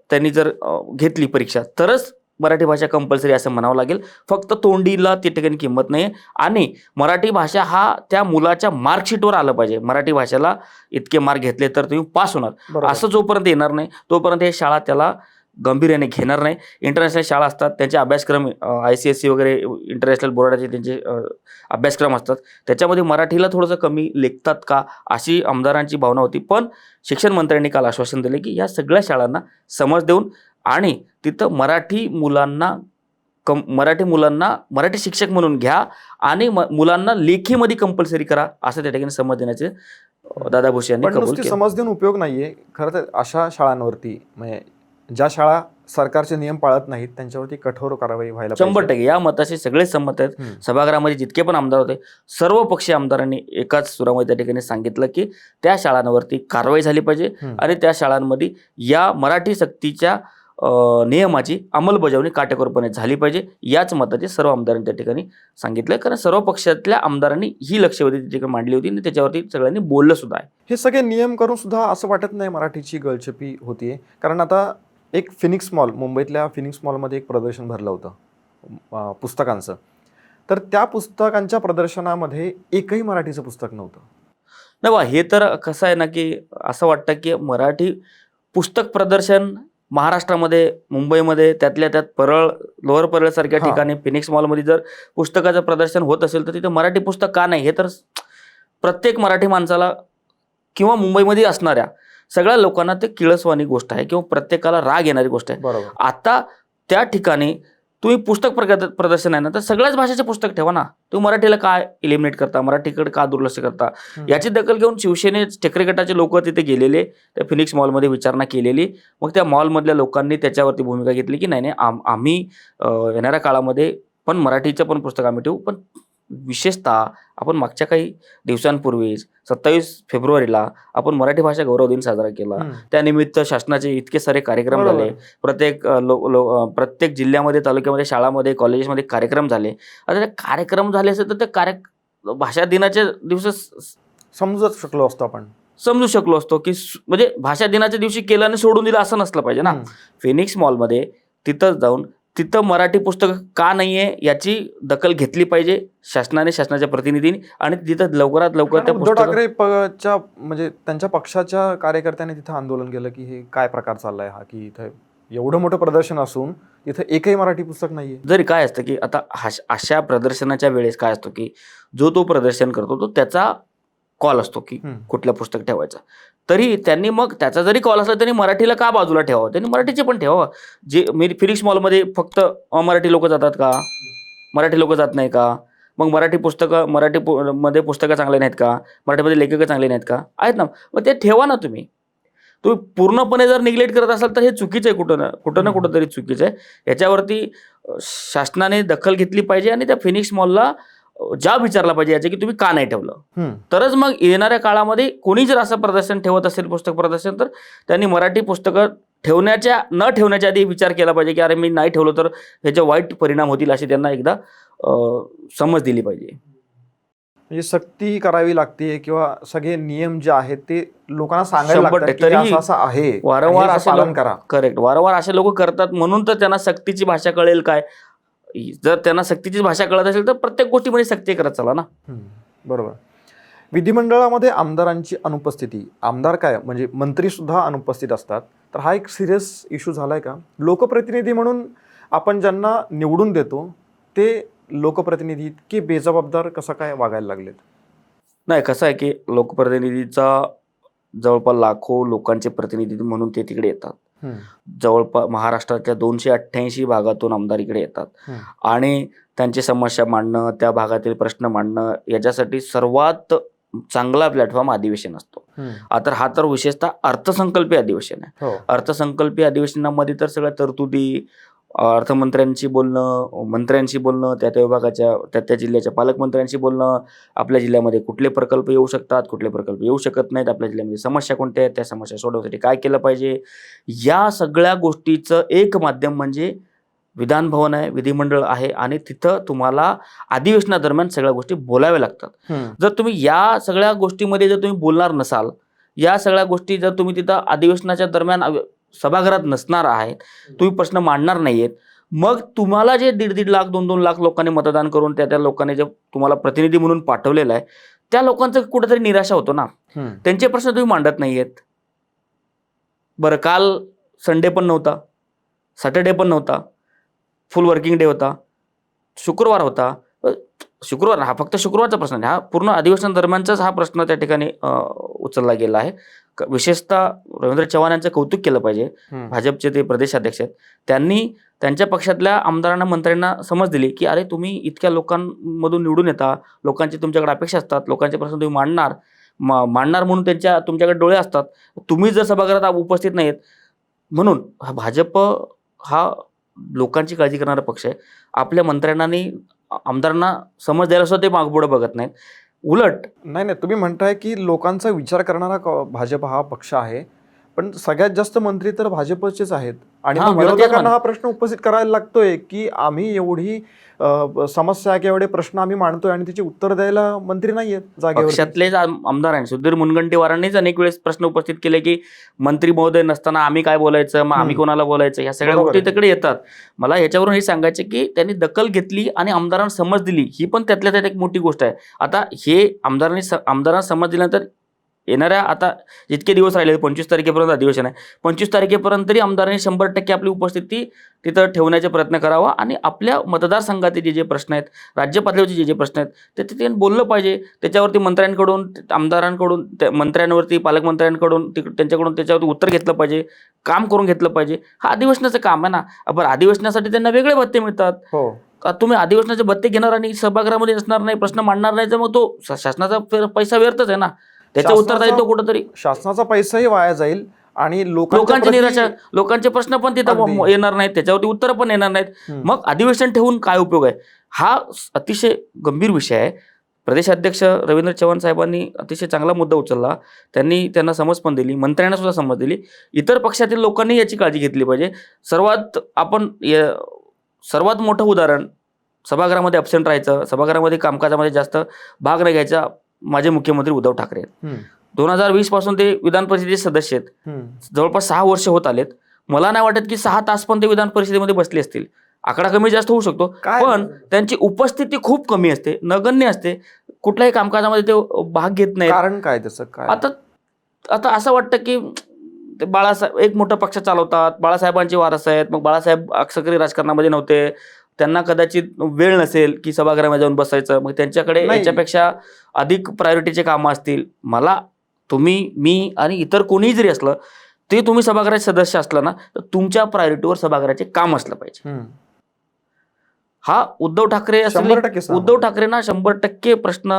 त्यांनी जर घेतली परीक्षा, तरच मराठी भाषा कंपल्सरी असं म्हणावं लागेल. फक्त तोंडीला त्या ठिकाणी किंमत नाही. आणि मराठी भाषा हा त्या मुलाच्या मार्कशीटवर आलं पाहिजे. मराठी भाषेला इतके मार्क घेतले तर तुम्ही पास होणार, असं जोपर्यंत येणार नाही तोपर्यंत हे शाळा त्याला गंभीर्याने घेणार नाही. इंटरनॅशनल शाळा असतात, त्यांचे अभ्यासक्रम ICSE वगैरे इंटरनॅशनल बोर्डाचे त्यांचे अभ्यासक्रम असतात, त्याच्यामध्ये मराठीला थोडंसं कमी लेखतात का अशी आमदारांची भावना होती. पण शिक्षण मंत्र्यांनी काल आश्वासन दिले की या सगळ्या शाळांना समज देऊन आणि तिथं मराठी मुलांना मराठी शिक्षक म्हणून घ्या आणि मुलांना लेखीमध्ये कंपल्सरी करा, असं त्या ठिकाणी समज देण्याचे दादा भुसे यांनी कबूल केलं. समज देऊन उपयोग नाहीये खरं तर. अशा शाळांवरती म्हणजे ज्या शाळा सरकारचे नियम पाळत नाहीत त्यांच्यावरती कठोर कारवाई व्हायला 100% या मताशी सगळे संमत आहेत. सभागृहामध्ये जितके पण आमदार होते सर्व पक्षीय आमदारांनी एकाच सुरामध्ये त्या ठिकाणी सांगितलं की त्या शाळांवरती कारवाई झाली पाहिजे आणि त्या शाळांमध्ये या मराठी सक्तीच्या नियमाची अंमलबजावणी काटेकोरपणे झाली पाहिजे, याच मताचे सर्व आमदारांनी त्या ठिकाणी सांगितलं. कारण सर्व पक्षातल्या आमदारांनी ही लक्षवेधी त्या ठिकाणी मांडली होती आणि त्याच्यावरती सगळ्यांनी बोललं सुद्धा आहे. हे सगळे नियम करून सुद्धा असं वाटत नाही मराठीची गळचेपी होतीये. कारण आता एक फिनिक्स मॉल, मुंबईतल्या फिनिक्स मॉलमध्ये एक प्रदर्शन भरलं होतं पुस्तकांचं. तर त्या पुस्तकांच्या प्रदर्शनामध्ये एकही मराठीचं पुस्तक नव्हतं. नाही बा, हे तर कसं आहे ना की असं वाटतं की मराठी पुस्तक प्रदर्शन महाराष्ट्रामध्ये मुंबईमध्ये त्यातल्या त्यात लोअर परळ सारख्या ठिकाणी फिनिक्स मॉलमध्ये जर पुस्तकाचं प्रदर्शन होत असेल तर तिथे मराठी पुस्तक का नाही, हे तर प्रत्येक मराठी माणसाला किंवा मुंबईमध्ये असणाऱ्या सगळ्या लोकांना ते किळसवाणी गोष्ट आहे किंवा प्रत्येकाला राग येणारी गोष्ट आहे. आता त्या ठिकाणी तुम्ही पुस्तक प्रदर्शन आहे ना, तर सगळ्याच भाषेचे पुस्तक ठेवा ना. तुम्ही मराठीला काय इलिमिनेट करता, मराठीकडे का दुर्लक्ष करता, याची दखल घेऊन शिवसेने टेकरे गटाचे लोक तिथे गेलेले, त्या फिनिक्स मॉलमध्ये विचारणा केलेली. मग त्या मॉलमधल्या लोकांनी त्याच्यावरती भूमिका घेतली की नाही आम्ही येणाऱ्या काळामध्ये पण मराठीचं पण पुस्तक आम्ही ठेवू. पण विशेषतः आपण मागच्या काही दिवसांपूर्वीच 27 फेब्रुवारीला आपण मराठी भाषा गौरव दिन साजरा केला. त्यानिमित्त शासनाचे इतके सारे कार्यक्रम झाले. प्रत्येक जिल्ह्यामध्ये, तालुक्यामध्ये, शाळामध्ये, कॉलेजेसमध्ये कार्यक्रम झाले. आता ते कार्यक्रम झाले असेल तर भाषा दिनाच्या दिवशी समजत शकलो असतो आपण. समजू शकलो असतो की म्हणजे भाषा दिनाच्या दिवशी केलं आणि सोडून दिलं असं नसलं पाहिजे ना. फिनिक्स मॉलमध्ये तिथं जाऊन तिथं मराठी पुस्तकं का नाहीये याची दखल घेतली पाहिजे शासनाने, शासनाच्या प्रतिनिधींनी, आणि तिथं लवकरात लवकर त्या उद्धव पुस्तकं ठाकरे म्हणजे त्यांच्या पक्षाच्या कार्यकर्त्यांनी तिथं आंदोलन केलं की हे काय प्रकार चाललाय हा, की इथं एवढं मोठं प्रदर्शन असून तिथं एकही मराठी पुस्तक नाहीये. जरी काय असतं की आता अशा प्रदर्शनाच्या वेळेस काय असतो की जो तो प्रदर्शन करतो तो त्याचा कॉल असतो की कुठलं पुस्तक ठेवायचं. तरी त्यांनी मग त्याचा जरी कॉल असला तरी मराठीला का बाजूला ठेवावं, त्यांनी मराठीचे पण ठेवावं. जे फिनिक्स मॉलमध्ये फक्त मराठी लोक जातात का? मराठी लोक जात नाही का? मग मराठी मध्ये पुस्तकं चांगले नाहीत का? मराठीमध्ये लेखक चांगले नाहीत का? आहेत ना. मग ते ठेवा ना तुम्ही. तुम्ही पूर्णपणे जर निग्लेक्ट करत असाल तर हे चुकीचं आहे, कुठं ना कुठं तरी चुकीचं आहे. याच्यावरती शासनाने दखल घेतली पाहिजे आणि त्या फिनिक्स मॉलला जाब विचारला पाहिजे याचे की तुम्ही का नाही ठेवलं. तरच मग येणाऱ्या काळामध्ये कोणी जर असं प्रदर्शन ठेवत असेल, पुस्तक प्रदर्शन, तर त्यांनी मराठी पुस्तकं न ठेवण्याच्या आधी विचार केला पाहिजे की अरे मी नाही ठेवलं तर ह्याचे वाईट परिणाम होतील, अशी त्यांना एकदा समज दिली पाहिजे. म्हणजे सक्ती करावी लागते किंवा सगळे नियम जे आहेत ते लोकांना सांगायला 100% लागतात की असं आहे, वारंवार हे असे पालन करा. करेक्ट, वारंवार असे लोक करतात म्हणून तर त्यांना सक्तीची भाषा कळेल काय. जर त्यांना सक्तीची भाषा कळत असेल तर प्रत्येक गोष्टीमध्ये सक्ती करत चला ना. बरोबर. विधिमंडळामध्ये आमदारांची अनुपस्थिती, आमदार काय म्हणजे मंत्री सुद्धा अनुपस्थित असतात, तर हा एक सिरियस इश्यू झालाय का? लोकप्रतिनिधी म्हणून आपण ज्यांना निवडून देतो ते लोकप्रतिनिधी इतके बेजबाबदार कसं काय वागायला लागलेत? नाही, कसं आहे की लोकप्रतिनिधीचा जवळपास लाखो लोकांचे प्रतिनिधी म्हणून ते तिकडे येतात. जवळपास महाराष्ट्राच्या 288 भागातून आमदार इकडे येतात आणि त्यांची समस्या मांडणं, त्या भागातील प्रश्न मांडणं, याच्यासाठी सर्वात चांगला प्लॅटफॉर्म अधिवेशन असतो. आता हा तर विशेषतः अर्थसंकल्पीय अधिवेशन आहे. अर्थसंकल्पीय अधिवेशनामध्ये तर सगळ्या तरतुदी, अर्थमंत्र्यांशी बोलणं, मंत्र्यांशी बोलणं, त्या विभागाच्या त्या जिल्ह्याच्या पालकमंत्र्यांशी बोलणं, आपल्या जिल्ह्यामध्ये कुठले प्रकल्प येऊ शकतात, कुठले प्रकल्प येऊ शकत नाहीत, आपल्या जिल्ह्यामध्ये समस्या कोणत्या आहेत, त्या समस्या सोडवण्यासाठी काय केलं पाहिजे, या सगळ्या गोष्टीचं एक माध्यम म्हणजे विधान भवन आहे, विधिमंडळ आहे, आणि तिथं तुम्हाला अधिवेशनादरम्यान सगळ्या गोष्टी बोलाव्या लागतात. जर तुम्ही या सगळ्या गोष्टीमध्ये जर तुम्ही बोलणार नसाल, या सगळ्या गोष्टी जर तुम्ही तिथं अधिवेशनाच्या दरम्यान सभागृहात नसणार आहेत, तुम्ही प्रश्न मांडणार नाहीयेत, मग तुम्हाला जे 1.5 लाख 2-2 लाख लोकांनी मतदान करून त्या लोकांनी जे तुम्हाला प्रतिनिधी म्हणून पाठवलेलं आहे, त्या लोकांचं कुठेतरी निराशा होतो ना. त्यांचे प्रश्न तुम्ही मांडत नाहीयेत. बरं, काल संडे पण नव्हता, सॅटर्डे पण नव्हता, फुल वर्किंग डे होता, शुक्रवार होता. शुक्रवार हा फक्त शुक्रवारचा प्रश्न नाही, हा पूर्ण अधिवेशन दरम्यानचाच हा प्रश्न त्या ठिकाणी उचलला गेला आहे. विशेषतः रवींद्र चव्हाण यांचं कौतुक केलं पाहिजे. भाजपचे ते प्रदेशाध्यक्ष आहेत, त्यांनी त्यांच्या पक्षातल्या आमदारांना, मंत्र्यांना समज दिली की अरे तुम्ही इतक्या लोकांमधून निवडून येता, लोकांची तुमच्याकडे अपेक्षा असतात, लोकांचे प्रश्न तुम्ही मांडणार म्हणून तुमच्याकडे डोळे असतात, तुम्ही जर सभागृहात उपस्थित नाहीत. म्हणून भाजप हा लोकांची काळजी करणारा पक्ष आहे. आपल्या मंत्र्यांना आणि आमदारांना समज द्यायला सुद्धा ते मागपुढे बघत नाहीत. उलट नाही, तुम्ही म्हणताय की लोकांचा विचार करणारा भाजप हा पक्ष आहे, पण सगळ्यात जास्त मंत्री तर भाजपचेच आहेत आणि विरोधकांना हा प्रश्न उपस्थित करायला लागतोय की आम्ही एवढी समस्या किंवा एवढे प्रश्न आम्ही मांडतोय आणि त्याची उत्तर द्यायला मंत्री नाहीयेत जागेवर. पक्षातलेच आमदारांनी, सुधीर मुनगंटीवारांनीच अनेक वेळेस प्रश्न उपस्थित केले की मंत्री महोदय नसताना आम्ही काय बोलायचं, मग आम्ही कोणाला बोलायचं, ह्या सगळ्या गोष्टी तिकडे येतात. मला याच्यावरून हे सांगायचं की त्यांनी दखल घेतली आणि आमदारांना समज दिली, ही पण त्यातल्या त्यात एक मोठी गोष्ट आहे. आता हे आमदारांना समज दिल्यानंतर येणाऱ्या आता जितके दिवस राहिले, 25 तारखेपर्यंत अधिवेशन आहे, 25 तारखेपर्यंत तरी आमदारांनी 100% आपली उपस्थिती तिथं ठेवण्याचा प्रयत्न करावा आणि आपल्या मतदारसंघातील जे प्रश्न आहेत, राज्य पातळीवरचे जे प्रश्न आहेत ते तिथे बोललं पाहिजे. त्याच्यावरती मंत्र्यांकडून, आमदारांकडून, मंत्र्यांवरती, पालकमंत्र्यांकडून, त्यांच्याकडून त्याच्यावरती उत्तर घेतलं पाहिजे, काम करून घेतलं पाहिजे. हा अधिवेशनाचं काम आहे ना. बरं, अधिवेशनासाठी त्यांना वेगळे भत्ते मिळतात. तुम्ही अधिवेशनाचे भत्ते घेणार आणि सभागृहामध्ये असणार नाही, प्रश्न मांडणार नाही, तर मग तो शासनाचा पैसा व्यर्थच आहे ना. त्याचं उत्तरदायित्व कुठंतरी, शासनाचा पैसाही वाया जाईल आणि लोकांची निराशा, लोकांचे प्रश्न पण तिथं येणार नाहीत, त्याच्यावरती उत्तर पण येणार नाहीत. मग अधिवेशन ठेवून काय उपयोग आहे? हा अतिशय गंभीर विषय आहे. प्रदेशाध्यक्ष रवींद्र चव्हाण साहेबांनी अतिशय चांगला मुद्दा उचलला. त्यांना समज पण दिली, मंत्र्यांना सुद्धा समज दिली. इतर पक्षातील लोकांनी याची काळजी घेतली पाहिजे. सर्वात मोठं उदाहरण सभागृहामध्ये अब्सेंट राहायचं, सभागृहामध्ये कामकाजामध्ये जास्त भाग न घ्यायचा माझे मुख्यमंत्री उद्धव ठाकरे आहेत. 2020 पासून ते विधान परिषदेचे सदस्य आहेत. जवळपास 6 वर्ष होत आलेत. मला नाही वाटत की 6 तास पण ते विधान परिषदेमध्ये बसले असतील. आकडा कमी जास्त होऊ शकतो, पण त्यांची उपस्थिती खूप कमी असते, नगण्य असते. कुठल्याही कामकाजामध्ये ते भाग घेत नाही. कारण काय त्याचं काय? आता असं वाटतं की ते बाळासाहेब एक मोठा पक्ष चालवतात, बाळासाहेबांचे वारस आहेत. मग बाळासाहेब सक्रिय राजकारणामध्ये नव्हते, त्यांना कदाचित वेळ नसेल की सभागृहामध्ये जाऊन बसायचं. मग त्यांच्याकडे याच्यापेक्षा अधिक प्रायोरिटीचे कामं असतील. मला, तुम्ही, मी आणि इतर कोणीही जरी असलं ते तुम्ही सभागृहाचे सदस्य असला ना, तर तुमच्या प्रायोरिटीवर सभागृहाचे काम असलं पाहिजे. हा उद्धव ठाकरे उद्धव ठाकरेंना 100% प्रश्न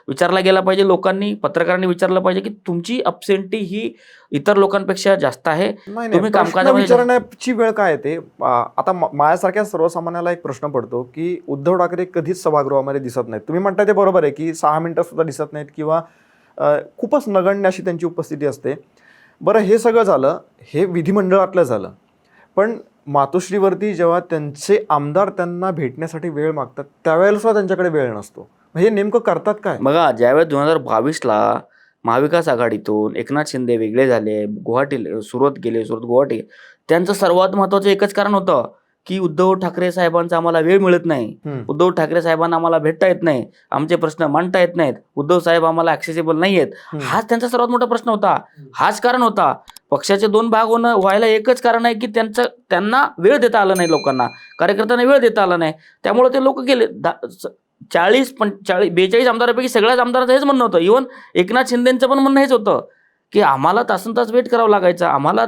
विचारला गेला पाहिजे. लोकांनी, पत्रकारांनी विचारलं पाहिजे की तुमची अब्सेंटी ही इतर लोकांपेक्षा जास्त आहे. तुम्ही कामकाजामध्ये विचारण्याची वेळ काय येते? आता माझ्यासारख्या सर्वसामान्याला एक प्रश्न पडतो की उद्धव ठाकरे कधीच सभागृहामध्ये दिसत नाहीत. तुम्ही म्हणताय ते बरोबर आहे की 6 मिनिटं सुद्धा दिसत नाहीत किंवा खूपच नगण्य अशी त्यांची उपस्थिती असते. बरं, हे सगळं झालं, हे विधिमंडळातलं झालं. पण मातोश्रीवरती जेव्हा त्यांचे आमदार त्यांना भेटण्यासाठी वेळ मागतात त्यावेळेला सुद्धा त्यांच्याकडे वेळ नसतो. हे नेमकं करतात काय? बघा, ज्यावेळेस 2022ला महाविकास आघाडीतून एकनाथ शिंदे वेगळे झाले, सुरत गेले, गुवाहाटी, त्यांचं सर्वात महत्वाचं एकच कारण होतं की उद्धव ठाकरे साहेबांचा आम्हाला वेळ मिळत नाही, उद्धव ठाकरे साहेबांना आम्हाला भेटता येत नाही, आमचे प्रश्न मांडता येत नाहीत, उद्धव साहेब आम्हाला ऍक्सेसिबल नाही आहेत. हाच त्यांचा सर्वात मोठा प्रश्न होता. हाच कारण होता. पक्षाचे 2 भाग व्हायला एकच कारण आहे की त्यांना वेळ देता आला नाही, लोकांना, कार्यकर्त्यांना वेळ देता आला नाही. त्यामुळे ते लोक गेले. 42 आमदारांपैकी सगळ्याच आमदारांचं हेच म्हणणं होतं. इव्हन एकनाथ शिंदेचं पण म्हणणं हेच होतं की आम्हाला तासनतास वेट करावं लागायचा, आम्हाला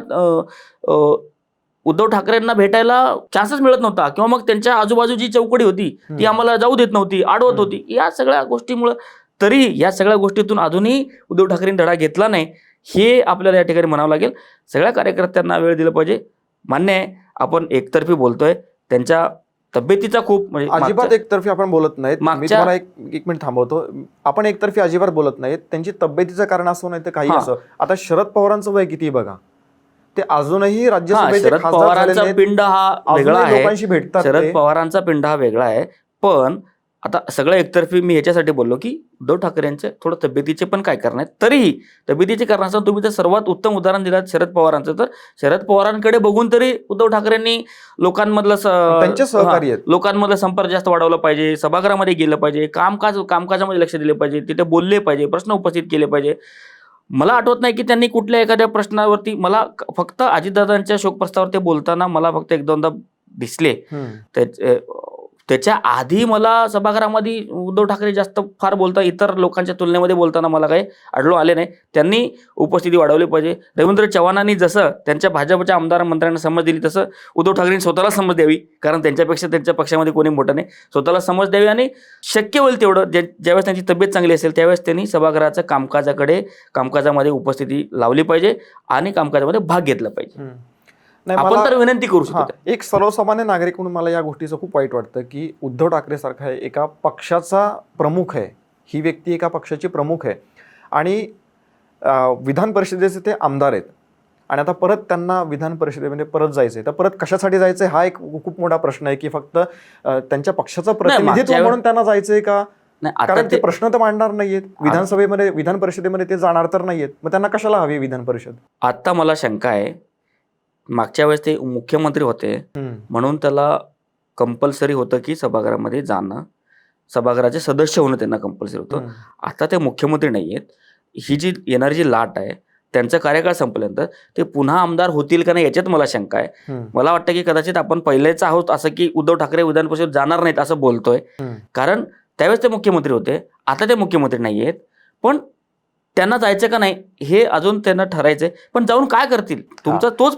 उद्धव ठाकरेंना भेटायला चान्सच मिळत नव्हता, किंवा मग त्यांच्या आजूबाजूची चौकडी होती ती आम्हाला जाऊ देत नव्हती, अडवत होती. या सगळ्या गोष्टीमुळे, तरी या सगळ्या गोष्टीतून अजूनही उद्धव ठाकरेंनी धडा घेतला नाही, हे आपल्याला या ठिकाणी म्हणावं लागेल. सगळ्या कार्यकर्त्यांना वेळ दिला पाहिजे. मान्य आहे आपण एकतर्फी बोलतोय, त्यांच्या तब्येतीचा खूप, म्हणजे अजिबात एकतर्फी आपण बोलत नाहीत. मी तुम्हाला एक मिनिट थांबवतो. आपण एकतर्फी अजिबात बोलत नाहीत. त्यांची तब्येतीचं कारण असं नाही तर काही असं. आता शरद पवारांचं वय किती बघा, ते अजूनही राज्यसभेचे शरद पवारांचा पिंड हा वेगळा आहे, लोकांशी भेटतात. शरद पवारांचा पिंड हा वेगळा आहे. पण आता सगळं एकतर्फी मी ह्याच्यासाठी बोललो की उद्धव ठाकरेंचे थोडं तब्येतीचे पण काय कारण आहेत. तरीही तब्येतीचे कारण असं तुम्ही तर सर्वात उत्तम उदाहरण दिलं शरद पवारांचं. तर शरद पवारांकडे बघून तरी उद्धव ठाकरेंनी लोकांमधलं संपर्क जास्त वाढवला पाहिजे, सभागृहामध्ये गेलं पाहिजे, कामकाजामध्ये लक्ष दिले पाहिजे, तिथे बोलले पाहिजे, प्रश्न उपस्थित केले पाहिजे. मला आठवत नाही की त्यांनी कुठल्या एखाद्या प्रश्नावरती, मला फक्त अजितदादांच्या शोकप्रस्तावावर ते बोलताना मला फक्त 1-2दा दिसले. त्याच्या आधी मला सभागृहामध्ये उद्धव ठाकरे जास्त फार बोलता, इतर लोकांच्या तुलनेमध्ये बोलताना मला काही आढळून आले नाही. त्यांनी उपस्थिती वाढवली पाहिजे. रवींद्र चव्हाणांनी जसं त्यांच्या भाजपच्या आमदार मंत्र्यांना समज दिली, तसं उद्धव ठाकरेंनी स्वतःला समज द्यावी, कारण त्यांच्यापेक्षा त्यांच्या पक्षामध्ये कोणी मोठं नाही. स्वतःला समज द्यावी आणि शक्य होईल तेवढं ज्यावेळेस त्यांची तब्येत चांगली असेल त्यावेळेस त्यांनी सभागृहाचं कामकाजामध्ये उपस्थिती लावली पाहिजे आणि कामकाजामध्ये भाग घेतला पाहिजे. आपण तर विनंती करू शकतो. एक सर्वसामान्य नागरिक म्हणून मला या गोष्टीचं खूप वाईट वाटतं की उद्धव ठाकरे सारखा एका पक्षाचा प्रमुख आहे, ही व्यक्ती एका पक्षाची प्रमुख आहे आणि विधान परिषदेचे ते आमदार आहेत आणि आता परत त्यांना विधान परिषदेमध्ये परत जायचंय. तर परत कशासाठी जायचंय हा एक खूप मोठा प्रश्न आहे की फक्त त्यांच्या पक्षाचं प्रतिनिधित्व म्हणून त्यांना जायचंय का? कारण ते प्रश्न तर मांडणार नाहीयेत विधानसभेमध्ये, विधान परिषदेमध्ये ते जाणार तर नाहीयेत. मग त्यांना कशाला हवी विधान परिषद? आता मला शंका आहे, मागच्या वेळेस ते मुख्यमंत्री होते म्हणून त्याला कंपल्सरी होतं की सभागृहामध्ये जाणं, सभागृहाचे सदस्य होणं त्यांना कंपल्सरी होतं. आता ते मुख्यमंत्री नाही आहेत. ही जी येणारी जी लाट आहे, त्यांचा कार्यकाळ संपल्यानंतर ते पुन्हा आमदार होतील का नाही याच्यात मला शंका आहे. मला वाटतं की कदाचित आपण पहिलेच आहोत असं की उद्धव ठाकरे विधान परिषद जाणार नाहीत असं बोलतोय, कारण त्यावेळेस ते मुख्यमंत्री होते, आता ते मुख्यमंत्री नाही आहेत. पण त्यांना जायचं का नाही हे अजून त्यांना ठरायचंय. पण जाऊन काय करतील, तुमचा तोच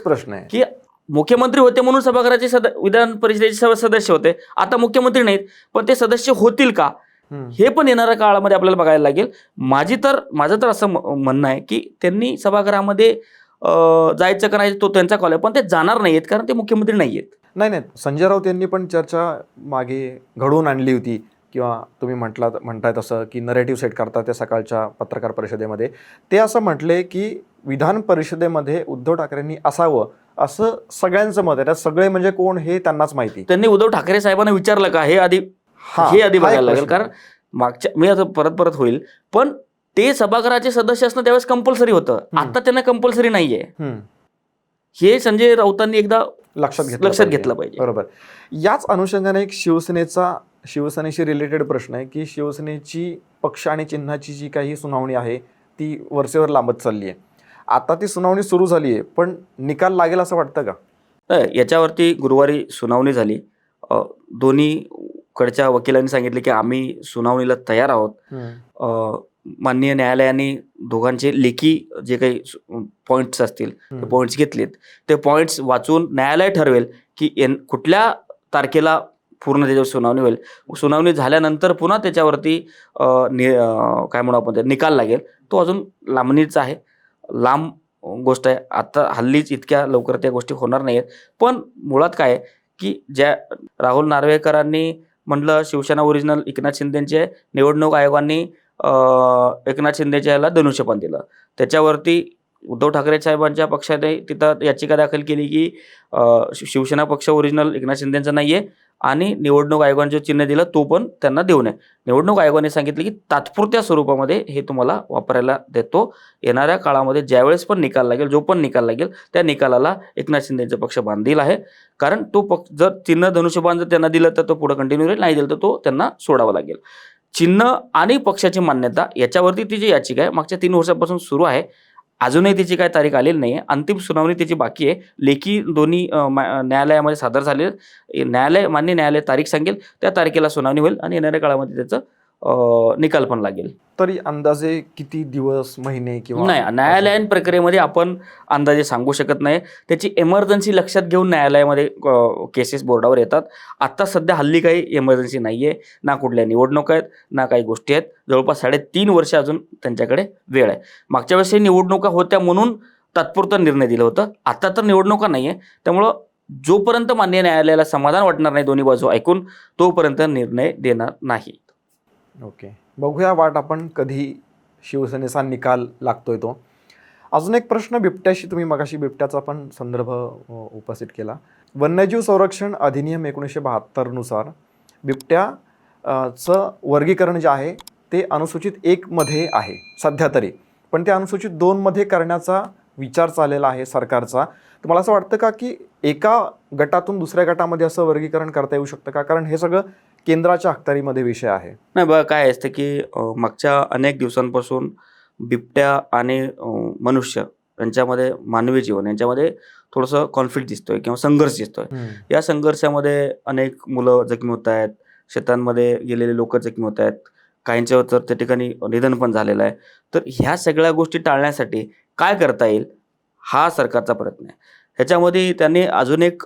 प्रश्न आहे की मुख्यमंत्री होते म्हणून सभागृहाचे विधान परिषदेचे सदस्य होते, आता मुख्यमंत्री नाहीत, पण ते सदस्य होतील का हे पण येणाऱ्या काळामध्ये आपल्याला बघायला लागेल. माझं तर असं म्हणणं आहे की त्यांनी सभागृहामध्ये जायचं का नाही तो त्यांचा कॉल आहे, पण ते जाणार नाहीयेत कारण ते मुख्यमंत्री नाहीयेत. नाही, संजय राऊत यांनी पण चर्चा मागे घडवून आणली होती, किंवा तुम्ही म्हणताय तसं की नरेटिव्ह सेट करतात त्या सकाळच्या पत्रकार परिषदेमध्ये. ते असं म्हटले की विधान परिषदेमध्ये उद्धव ठाकरेंनी असावं असं सगळ्यांचं मत आहे. त्यात सगळे म्हणजे कोण हे त्यांनाच माहिती. त्यांनी उद्धव ठाकरे साहेबांना विचारलं का हे आधी हा, हे आधी हा एक बघायला लागेल. प्रश्न आहे. कारण मागच्या मी आता परत होईल, पण ते सभागृहाचे सदस्य असणं त्यावेळेस कंपल्सरी होतं. आता त्यांना कंपल्सरी नाहीये. हे संजय राऊतांनी एकदा लक्षात घेतलं पाहिजे. बरोबर. याच अनुषंगाने एक शिवसेनेशी रिलेटेड प्रश्न आहे की शिवसेनेची पक्ष आणि चिन्हाची जी काही सुनावणी आहे ती वरचेवर लांबत चालली आहे. आता ती सुनावणी सुरू झाली आहे, पण निकाल लागेल असं वाटतं का? याच्यावरती गुरुवारी सुनावणी झाली. दोन्हीकडच्या वकिलांनी सांगितले की आम्ही सुनावणीला तयार आहोत. माननीय न्यायालयाने दोघांचे लेखी जे काही पॉईंट्स असतील ते पॉईंट्स घेतलेत. ते पॉईंट्स वाचून न्यायालय ठरवेल की कुठल्या तारखेला पूर्ण त्याच्यावर सुनावणी होईल. सुनावणी झाल्यानंतर पुन्हा त्याच्यावरती काय म्हणू आपण निकाल लागेल. तो अजून लांबणीचा आहे, लांब गोष्ट आहे. आता हल्लीच इतक्या लवकर त्या गोष्टी होणार नाहीत. पण मुळात काय की ज्या राहुल नार्वेकरांनी म्हटलं शिवसेना ओरिजिनल एकनाथ शिंदेचे, निवडणूक आयोगाने एकनाथ शिंदेच्या याला धनुष्यबाण दिलं. त्याच्यावरती उद्धव ठाकरे साहेबांच्या पक्षाने तिथं याचिका दाखल केली की शिवसेना पक्ष ओरिजिनल एकनाथ शिंदेचा नाहीये आणि निवडणूक आयोगाने जो चिन्ह दिलं तो पण त्यांना देऊ नये. निवडणूक आयोगाने सांगितलं की तात्पुरत्या स्वरूपामध्ये हे तुम्हाला वापरायला देतो. येणाऱ्या काळामध्ये ज्यावेळेस पण निकाल लागेल, जो पण निकाल लागेल त्या निकालाला एकनाथ शिंदेचा पक्ष बांधील आहे. कारण तो पक्ष जर चिन्ह धनुष्यबाण जर त्यांना दिलं तर तो पुढे कंटिन्यू राहील, नाही दिलं तर तो त्यांना सोडावा लागेल. चिन्ह आणि पक्षाची मान्यता याच्यावरती ती जी याचिका आहे मागच्या 3 वर्षापासून सुरू आहे. अजूनही त्याची काही तारीख आलेली नाही आहे. अंतिम सुनावणी त्याची बाकी आहे. लेखी दोन्ही न्यायालयामध्ये सादर झाले. मान्य न्यायालय तारीख सांगेल, त्या तारखेला सुनावणी होईल आणि येणाऱ्या काळामध्ये त्याचं निकाल पण लागेल. तरी अंदाजे किती दिवस, महिने किंवा नाही, न्यायालयीन प्रक्रियेमध्ये आपण अंदाजे सांगू शकत नाही. त्याची इमर्जन्सी लक्षात घेऊन न्यायालयामध्ये केसेस बोर्डावर येतात. आता सध्या हल्ली काही इमर्जन्सी नाहीये, ना कुठल्या निवडणूक आहेत ना काही गोष्टी आहेत. जवळपास 3.5 वर्ष अजून त्यांच्याकडे वेळ आहे. मागच्या वेळेस निवडणुका होत्या म्हणून तात्पुरता निर्णय दिलं होतं. आता तर निवडणुका नाहीये, त्यामुळं जोपर्यंत मान्य न्यायालयाला समाधान वाटणार नाही दोन्ही बाजू ऐकून, तोपर्यंत निर्णय देणार नाही. ओके, बघूया वाट आपण कधी शिवसेनेचा निकाल लागतोय तो. अजून एक प्रश्न बिबट्याशी, तुम्ही मगाशी बिबट्याचा पण संदर्भ उपस्थित केला. वन्यजीव संरक्षण अधिनियम 1972 नुसार बिबट्याचं वर्गीकरण जे आहे ते अनुसूचित 1 मध्ये आहे सध्या तरी, पण ते अनुसूचित 2 मध्ये करण्याचा विचार चाललेला आहे सरकारचा. तुम्हाला असं वाटतं का की एका गटातून दुसऱ्या गटामध्ये असं वर्गीकरण करता येऊ शकतं का? कारण हे सगळं केंद्राच्या अखत्यारीमध्ये विषय आहे. नाही बघा, काय असतं की मागच्या अनेक दिवसांपासून बिबट्या आणि मनुष्य यांच्यामध्ये, मानवी जीवन यांच्यामध्ये थोडंसं कॉन्फ्लिक्ट दिसतोय किंवा संघर्ष दिसतोय. या संघर्षामध्ये अनेक मुलं जखमी होत आहेत, शेतांमध्ये गेलेले लोक जखमी होत आहेत, काहींच्या तर त्या ठिकाणी निधन पण झालेलं आहे. तर ह्या सगळ्या गोष्टी टाळण्यासाठी काय करता येईल हा सरकारचा प्रयत्न आहे. ह्याच्यामध्ये त्यांनी अजून एक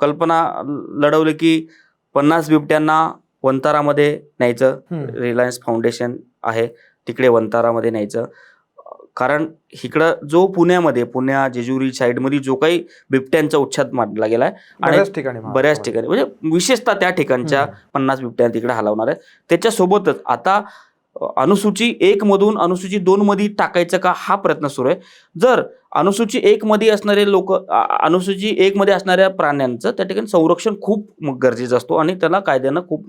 कल्पना लढवली की 50 बिबट्यांना वंतारामध्ये न्यायचं. रिलायन्स फाउंडेशन आहे तिकडे वंतारामध्ये न्यायचं. कारण इकडं जो पुण्या जेजुरी साईडमध्ये जो काही बिबट्यांचा उच्छाद मांडला गेलाय आणि बऱ्याच ठिकाणी म्हणजे विशेषतः त्या ठिकाणच्या 50 बिबट्या तिकडे हलवणार आहे. त्याच्यासोबतच आता अनुसूची 1 मधून अनुसूची 2 मध्ये टाकायचं का हा प्रयत्न सुरू आहे. जर अनुसूची 1 मध्ये असणारे लोक, अनुसूची 1 मध्ये असणाऱ्या प्राण्यांचं त्या ठिकाणी संरक्षण खूप गरजेचं असतो आणि त्याला कायद्यानं खूप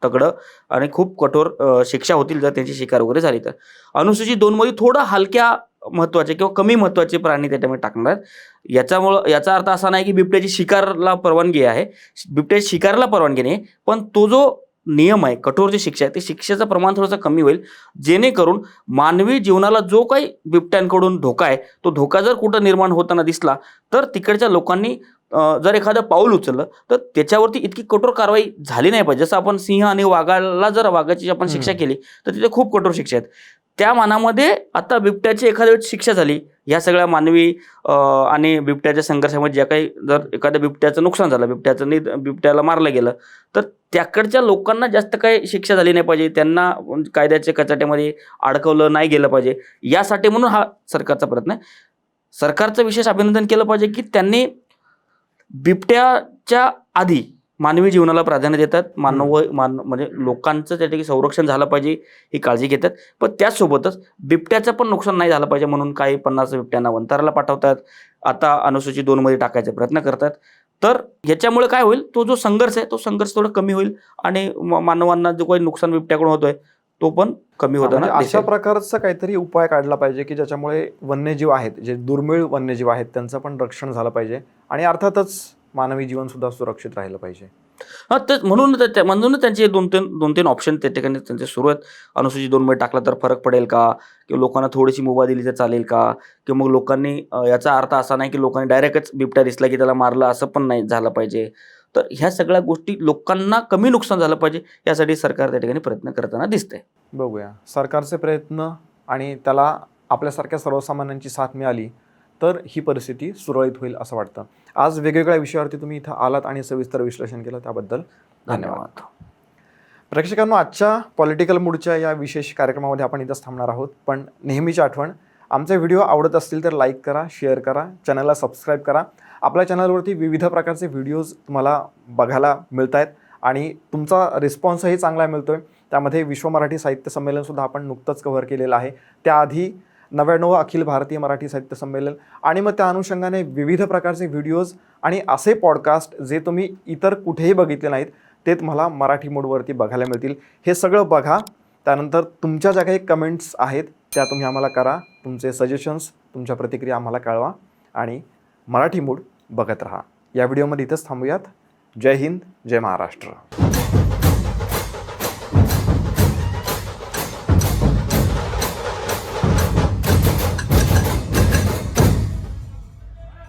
तगडं आणि खूप कठोर शिक्षा होतील जर त्यांची शिकार वगैरे झाली तर. अनुसूची 2 मध्ये थोडं हलक्या महत्वाचे किंवा कमी महत्वाचे प्राणी त्याच्यामध्ये टाकणार आहेत. याचा अर्थ असा नाही की बिबट्याची शिकारला परवानगी आहे, बिबट्याची शिकारला परवानगी नाही, पण तो जो नियम आहे, कठोर जी शिक्षा आहे, ते शिक्षेचं प्रमाण थोडंसं कमी होईल, जेणेकरून मानवी जीवनाला जो काही बिबट्यांकडून धोका आहे तो धोका जर कुठं निर्माण होताना दिसला तर तिकडच्या लोकांनी जर एखादं पाऊल उचललं तर त्याच्यावरती इतकी कठोर कारवाई झाली नाही पाहिजे. जसं आपण सिंह आणि वाघाला जर वाघाची आपण शिक्षा केली तर तिथे खूप कठोर शिक्षा आहेत. त्या मानामध्ये आता बिबट्याची एखाद्या वेळेस शिक्षा झाली, या सगळ्या मानवी आणि बिबट्याच्या संघर्षामध्ये ज्या काही, जर एखाद्या बिबट्याचं नुकसान झालं, बिबट्याला मारलं गेलं तर त्याकडच्या लोकांना जास्त काही शिक्षा झाली नाही पाहिजे, त्यांना कायद्याच्या कचाट्यामध्ये अडकवलं नाही गेलं पाहिजे. यासाठी म्हणून हा सरकारचा प्रयत्न आहे. सरकारचं विशेष अभिनंदन केलं पाहिजे की त्यांनी बिबट्याच्या आधी मानवी जीवनाला प्राधान्य देतात, म्हणजे लोकांचं त्या ठिकाणी संरक्षण झालं पाहिजे ही काळजी घेतात. पण त्याचसोबतच बिबट्याचं पण नुकसान नाही झालं पाहिजे म्हणून काही 50 बिबट्यांना वंताराला पाठवतात. आता अनुसूचित 2 मध्ये टाकायचा प्रयत्न करतात. तर ह्याच्यामुळे काय होईल, तो जो संघर्ष आहे तो संघर्ष थोडा कमी होईल आणि मानवांना जो काही नुकसान बिबट्याकडून होतोय तो पण कमी म्हणजे होताना अशा दिसेल. प्रकारचा काहीतरी उपाय काढला पाहिजे की ज्याच्यामुळे वन्यजीव आहेत, जे दुर्मिळ वन्यजीव आहेत, त्यांचं पण रक्षण झालं पाहिजे आणि अर्थातच मानवी जीवन सुद्धा सुरक्षित राहिलं पाहिजे. हां, तर म्हणूनच त्यांचे 2-3 ऑप्शन त्या ठिकाणी त्यांचे सुरू आहेत. अनुसूचित 2 मध्ये टाकला तर फरक पडेल का? किंवा लोकांना थोडीशी मुभा दिली तर चालेल का? किंवा मग लोकांनी याचा अर्थ असा नाही की लोकांनी डायरेक्टच बिबट्या दिसला की त्याला मारलं असं पण नाही झालं पाहिजे. तर ह्या सगळ्या गोष्टी लोकांना कमी नुकसान झालं पाहिजे यासाठी सरकार त्या ठिकाणी प्रयत्न करताना दिसतंय. बघूया सरकारचे प्रयत्न आणि त्याला आपल्यासारख्या सर्वसामान्यांची साथ मिळाली तर ही परिस्थिती सुरळीत होईल असं वाटतं. आज वेगवेगळ्या विषयावरती तुम्ही इथं आलात आणि सविस्तर विश्लेषण केलं त्याबद्दल धन्यवाद. धन्यवाद. प्रेक्षकांनो, आजच्या पॉलिटिकल मूडच्या या विशेष कार्यक्रमामध्ये आपण इथंच थांबणार आहोत. पण नेहमीची आठवण, आमचे व्हिडिओ आवडत असतील तर लाईक करा, शेअर करा, चॅनलला सबस्क्राईब करा. आपल्या चॅनलवरती विविध प्रकारचे व्हिडिओज तुम्हाला बघायला मिळत आहेत आणि तुमचा रिस्पॉन्सही चांगला मिळतो आहे. त्यामध्ये विश्व मराठी साहित्य संमेलनसुद्धा आपण नुकतंच कव्हर केलेलं आहे. त्याआधी 99 अखिल भारतीय मराठी साहित्य संमेलन आणि मग त्या अनुषंगाने विविध प्रकारचे व्हिडिओज आणि असे पॉडकास्ट जे तुम्ही इतर कुठेही बघितले नाहीत ते तुम्हाला मराठी मोडवरती बघायला मिळतील. हे सगळं बघा. त्यानंतर तुमच्या ज्या काही कमेंट्स आहेत त्या तुम्ही आम्हाला करा. तुमचे सजेशन्स, तुमच्या प्रतिक्रिया आम्हाला कळवा आणि मराठी मूड बघत राहा. या व्हिडिओमध्ये इथंच थांबूयात. जय हिंद, जय महाराष्ट्र.